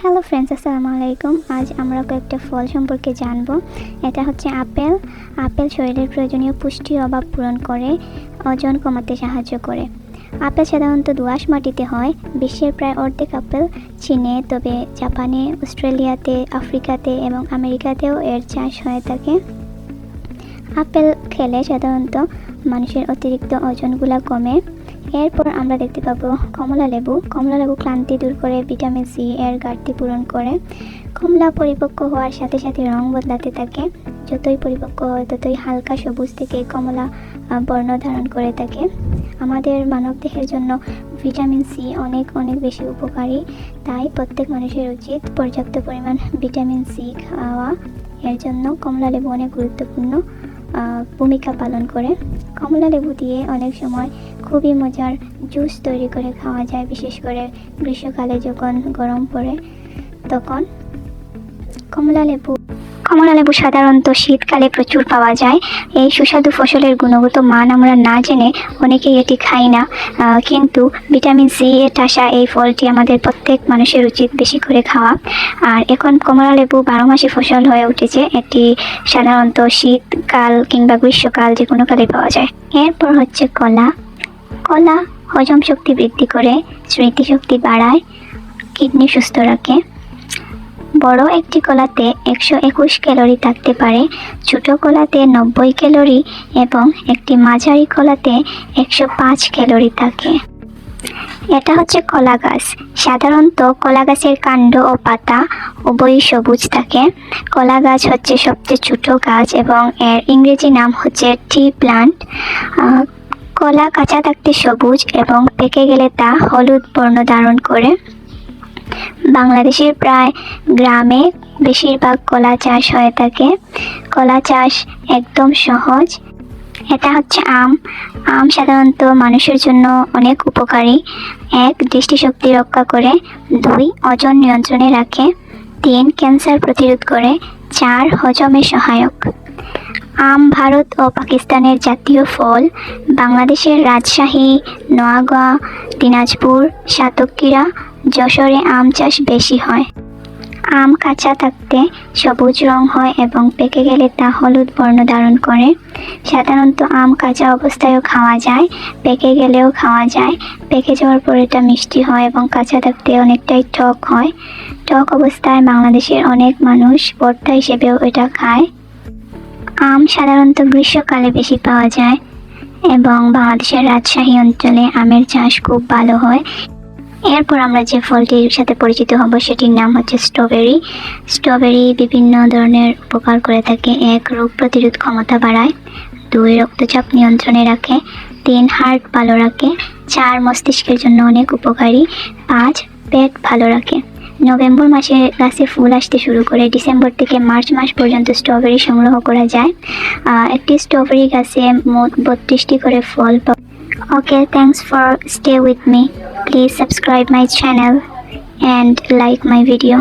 Hello friends, আসসালামু আলাইকুম। আজ আমরা কয়েকটা ফল সম্পর্কে জানব। এটা হচ্ছে আপেল। আপেল শরীরের প্রয়োজনীয় পুষ্টির অভাব পূরণ করে, ওজন কমাতে সাহায্য করে। আপেল সাধারণত দোআঁশ মাটিতে হয়। বিশ্বের প্রায় অর্ধেক আপেল চীনে, তবে জাপানে, অস্ট্রেলিয়াতে, আফ্রিকাতে এবং আমেরিকাতেও এর চাষ হয়ে থাকে। আপেল খেলে সাধারণত মানুষের অতিরিক্ত ওজনগুলো কমে। এরপর আমরা দেখতে পাবো কমলা লেবু। কমলা লেবু ক্লান্তি দূর করে, ভিটামিন সি এর ঘাটতি পূরণ করে। কমলা পরিপক্ক হওয়ার সাথে সাথে রং বদলাতে থাকে। যতই পরিপক্ক হয় ততই হালকা সবুজ থেকে কমলা বর্ণ ধারণ করে থাকে। আমাদের মানবদেহের জন্য ভিটামিন সি অনেক বেশি উপকারী, তাই প্রত্যেক মানুষের উচিত পর্যাপ্ত পরিমাণ ভিটামিন সি খাওয়া। এর জন্য কমলা লেবু অনেক গুরুত্বপূর্ণ ভূমিকা পালন করে। কমলা লেবু দিয়ে অনেক সময় খুবই মজার জুস তৈরি করে খাওয়া যায়, বিশেষ করে গ্রীষ্মকালে যখন গরম পড়ে তখন। কমলা লেবু সাধারণত শীতকালে প্রচুর পাওয়া যায়। এই সুস্বাদু ফসলের গুণগত মান আমরা না জেনে অনেকেই এটি খাই না, কিন্তু ভিটামিন সি এর ঠাসা এই ফলটি আমাদের প্রত্যেক মানুষের উচিত বেশি করে খাওয়া। আর এখন কমলা লেবু 12 মাসে ফসল হয়ে উঠেছে। এটি সাধারণত শীতকাল কিংবা গ্রীষ্মকাল যে কোনো কালে পাওয়া যায়। এরপর হচ্ছে কলা। কলা হজম শক্তি বৃদ্ধি করে, স্মৃতিশক্তি বাড়ায়, কিডনি সুস্থ রাখে। বড় একটি কলাতে 121 ক্যালোরি থাকতে পারে, ছোট কলাতে 90 ক্যালোরি এবং একটি মাঝারি কলাতে 105 ক্যালোরি থাকে। এটা হচ্ছে কলা গাছ। সাধারণত কলা গাছের কাণ্ড ও পাতা উভয়ই সবুজ থাকে। কলা গাছ হচ্ছে সবচেয়ে ছোট গাছ এবং এর ইংরেজি নাম হচ্ছে ট্রি প্লান্ট। কলা কাঁচা থাকতে সবুজ এবং পেকে গেলে তা হলুদ বর্ণ ধারণ করে। বাংলাদেশের প্রায় গ্রামে বেশিরভাগ কলা চাষ হয়ে থাকে। কলা চাষ একদম সহজ। এটা হচ্ছে আম। আম সাধারণত মানুষের জন্য অনেক উপকারী। 1. দৃষ্টিশক্তি রক্ষা করে। 2. ওজন নিয়ন্ত্রণে রাখে। 3. ক্যান্সার প্রতিরোধ করে। 4. হজমে সহায়ক। আম ভারত ও পাকিস্তানের জাতীয় ফল। বাংলাদেশের রাজশাহী, নোয়াগাঁ, দিনাজপুর, সাতক্ষীরা, যশোরে আম চাষ বেশি হয়। আম কাঁচা থাকতে সবুজ রং হয় এবং পেকে গেলে তা হলুদ বর্ণ ধারণ করে। সাধারণত আম কাঁচা অবস্থায়ও খাওয়া যায়, পেকে গেলেও খাওয়া যায়। পেকে যাওয়ার পর এটা মিষ্টি হয় এবং কাঁচা থাকতে অনেকটাই টক হয়। টক অবস্থায় বাংলাদেশের অনেক মানুষ ভর্তা হিসেবেও এটা খায়। আম সাধারণত গ্রীষ্মকালে বেশি পাওয়া যায় এবং বাংলাদেশের রাজশাহী অঞ্চলে আমের চাষ খুব ভালো হয়। এরপর আমরা যে ফলটির সাথে পরিচিত হব সেটির নাম হচ্ছে স্ট্রবেরি। স্ট্রবেরি বিভিন্ন ধরনের উপকার করে থাকে। 1. রোগ প্রতিরোধ ক্ষমতা বাড়ায়। 2. রক্তচাপ নিয়ন্ত্রণে রাখে। 3. হার্ট ভালো রাখে। 4. মস্তিষ্কের জন্য অনেক উপকারী। 5. পেট ভালো রাখে। নভেম্বর মাসে গাছে ফুল আসতে শুরু করে। ডিসেম্বর থেকে মার্চ মাস পর্যন্ত স্ট্রবেরি সংগ্রহ করা যায়। একটি স্ট্রবেরি গাছে মোট 32টি করে ফল পাওয়া। Okay, thanks for stay with me. Please subscribe my channel and like my video.